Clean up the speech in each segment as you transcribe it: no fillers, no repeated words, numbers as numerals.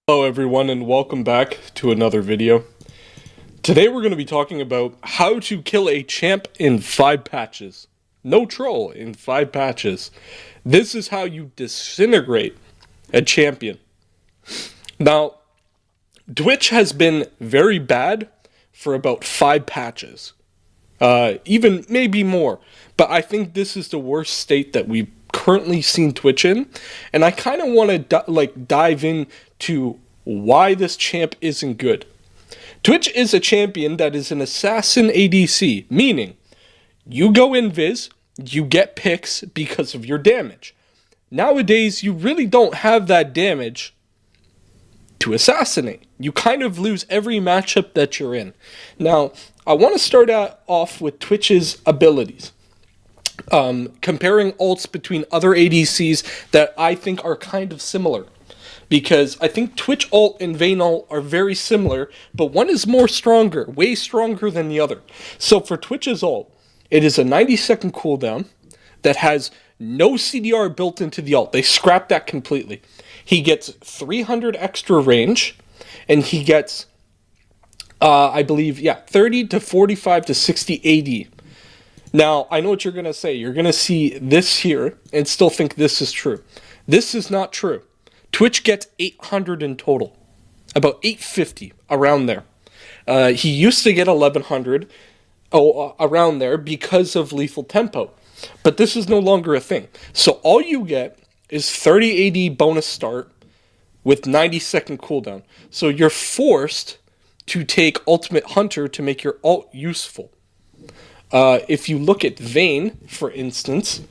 Hello everyone and welcome back to another video. Today we're going to be talking about how to kill a champ in 5 patches. No troll, in 5 patches. This is how you disintegrate a champion. Now, Twitch has been very bad for about 5 patches. Even maybe more. But I think this is the worst state that we've currently seen Twitch in. And I kind of want to dive into why this champ isn't good. Twitch is a champion that is an assassin ADC, meaning you go invis, you get picks because of your damage. Nowadays, you really don't have that damage to assassinate. You kind of lose every matchup that you're in. Now, I want to start off with Twitch's abilities. Comparing ults between other ADCs that I think are kind of similar. Because I think Twitch ult and Vayne ult are very similar, but one is more stronger, way stronger than the other. So for Twitch's ult, it is a 90-second cooldown that has no CDR built into the ult. They scrapped that completely. He gets 300 extra range, and he gets, I believe, 30 to 45 to 60 AD. Now, I know what you're going to say. You're going to see this here and still think this is true. This is not true. Twitch gets 800 in total. About 850, around there. He used to get 1100, around there, because of Lethal Tempo. But this is no longer a thing. So all you get is 30 AD bonus start with 90-second cooldown. So you're forced to take Ultimate Hunter to make your ult useful. If you look at Vayne, for instance,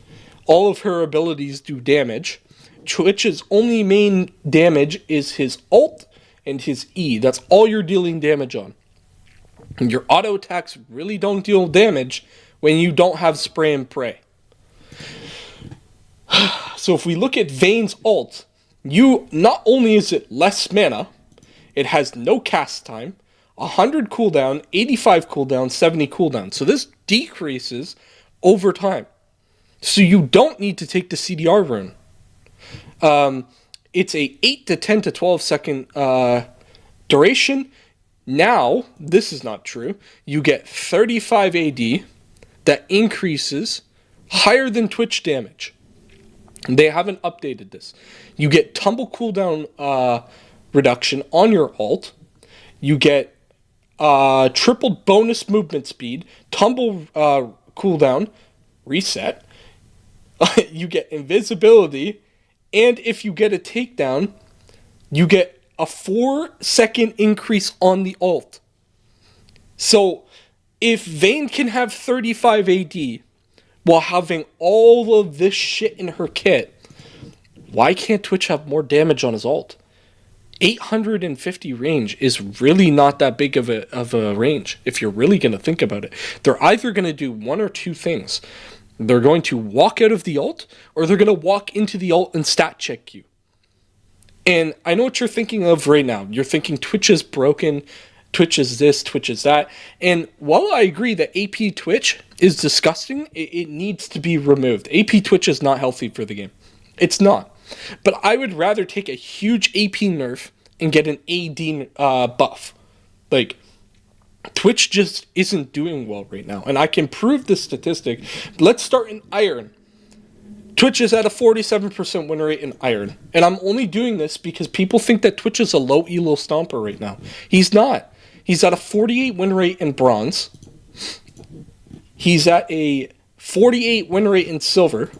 all of her abilities do damage. Twitch's only main damage is his ult and his E. That's all you're dealing damage on. And your auto attacks really don't deal damage when you don't have spray and pray. So if we look at Vayne's ult, not only is it less mana, it has no cast time, 100 cooldown, 85 cooldown, 70 cooldown. So this decreases over time. So you don't need to take the CDR rune. It's a 8 to 10 to 12 second duration. Now, this is not true. You get 35 AD that increases higher than Twitch damage. They haven't updated this. You get tumble cooldown reduction on your ult. You get tripled bonus movement speed, tumble cooldown, reset. You get invisibility. And if you get a takedown, you get a 4-second increase on the ult. So, if Vayne can have 35 AD while having all of this shit in her kit, why can't Twitch have more damage on his ult? 850 range is really not that big of a range, if you're really going to think about it. They're either going to do one or two things. They're going to walk out of the ult, or they're going to walk into the ult and stat check you. And I know what you're thinking of right now. You're thinking Twitch is broken, Twitch is this, Twitch is that. And while I agree that AP Twitch is disgusting, it needs to be removed. AP Twitch is not healthy for the game. It's not. But I would rather take a huge AP nerf and get an AD buff. Like, Twitch just isn't doing well right now. And I can prove this statistic. Let's start in Iron. Twitch is at a 47% win rate in Iron. And I'm only doing this because people think that Twitch is a low elo stomper right now. He's not. He's at a 48 win rate in Bronze. He's at a 48 win rate in Silver.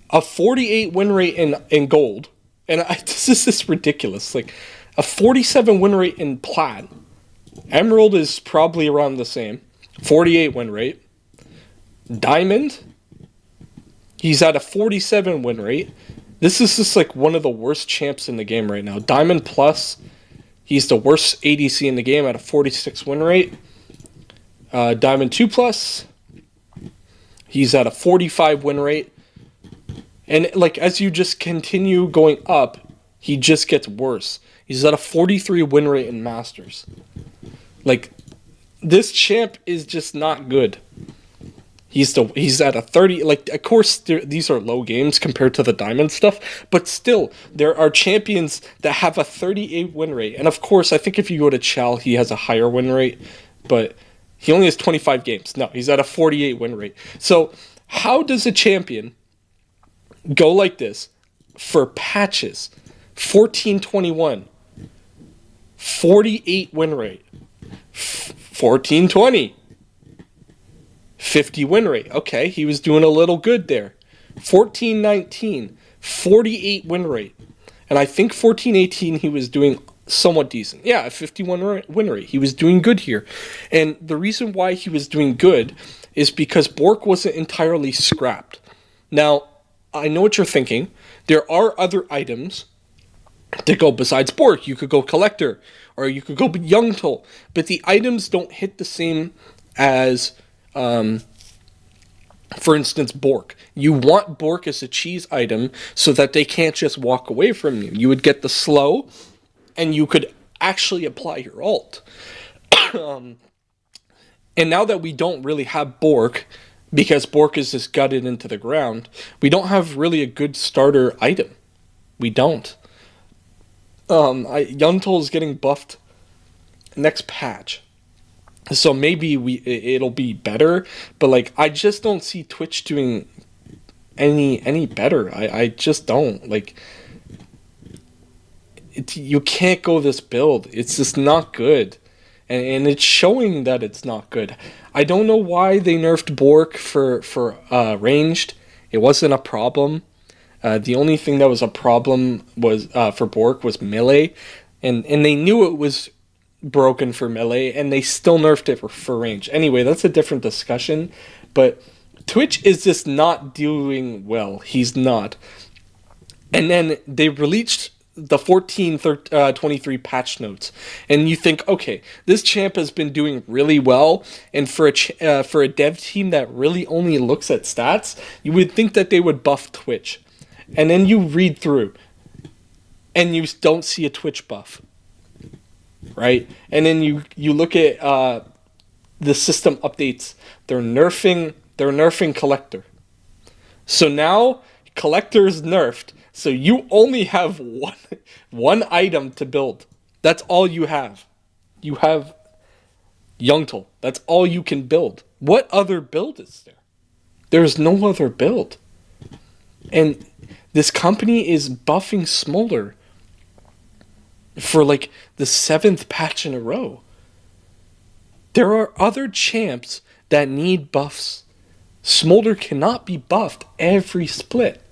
A 48 win rate in Gold. And this is just ridiculous. Like, a 47 win rate in Plat. Emerald is probably around the same. 48 win rate. Diamond, he's at a 47 win rate. This is just like one of the worst champs in the game right now. Diamond Plus, he's the worst ADC in the game at a 46 win rate. Diamond 2 Plus, he's at a 45 win rate. And like as you just continue going up, he just gets worse. He's at a 43 win rate in Masters. Like, this champ is just not good. He's at a 30. Like, of course, these are low games compared to the diamond stuff, but still, there are champions that have a 38 win rate. And of course, I think if you go to Chal, he has a higher win rate, but he only has 25 games. No, he's at a 48 win rate. So how does a champion go like this for patches? 1421, 48 win rate. 1420, 50 win rate. Okay, he was doing a little good there. 1419, 48 win rate. And I think 1418 he was doing somewhat decent. Yeah, a 51 win rate. He was doing good here. And the reason why he was doing good is because Bork wasn't entirely scrapped. Now, I know what you're thinking. There are other items to go besides Bork. You could go Collector, or you could go Youngtol, but the items don't hit the same as, for instance, Bork. You want Bork as a cheese item so that they can't just walk away from you. You would get the slow, and you could actually apply your ult. And now that we don't really have Bork, because Bork is just gutted into the ground, we don't have really a good starter item. We don't. Youngtol is getting buffed next patch, so maybe it'll be better. But like, I just don't see Twitch doing any better. I just don't like. You can't go this build. It's just not good, and it's showing that it's not good. I don't know why they nerfed Bork for ranged. It wasn't a problem. The only thing that was a problem was for Bork was melee, and they knew it was broken for melee, and they still nerfed it for range. Anyway, that's a different discussion, but Twitch is just not doing well. He's not. And then they released the 1423 patch notes, and you think, okay, this champ has been doing really well, and for a dev team that really only looks at stats, you would think that they would buff Twitch. And then you read through, and you don't see a Twitch buff, right? And then you look at the system updates. They're nerfing Collector. So now Collector is nerfed. So you only have one item to build. That's all you have. You have Youngtol. That's all you can build. What other build is there? There's no other build. And this company is buffing Smolder for like the 7th patch in a row. There are other champs that need buffs. Smolder cannot be buffed every split.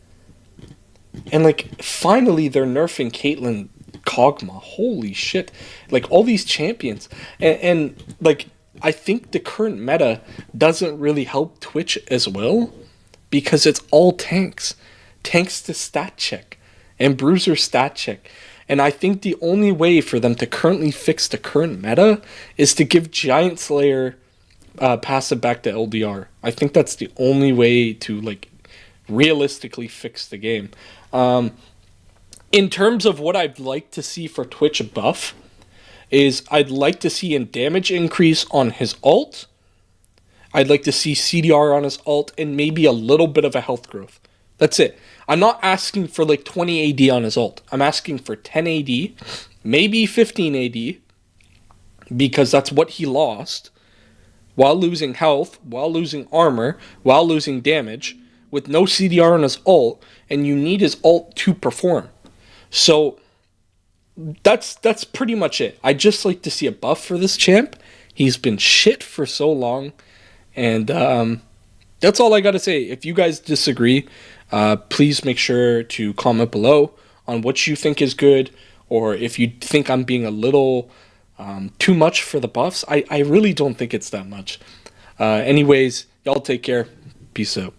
And like, finally they're nerfing Caitlyn Kog'Maw. Holy shit. Like, all these champions. And like, I think the current meta doesn't really help Twitch as well, because it's all tanks. Tanks to stat check and bruiser stat check. And I think the only way for them to currently fix the current meta is to give Giant Slayer passive back to LDR. I think that's the only way to like realistically fix the game. In terms of what I'd like to see for Twitch buff, is I'd like to see a damage increase on his ult. I'd like to see CDR on his ult, and maybe a little bit of a health growth. That's it. I'm not asking for like 20 AD on his ult. I'm asking for 10 AD, maybe 15 AD, because that's what he lost, while losing health, while losing armor, while losing damage, with no CDR on his ult, and you need his ult to perform. So that's pretty much it. I just like to see a buff for this champ. He's been shit for so long, and that's all I gotta say. If you guys disagree, please make sure to comment below on what you think is good, or if you think I'm being a little too much for the buffs. I really don't think it's that much. Anyways, y'all take care. Peace out.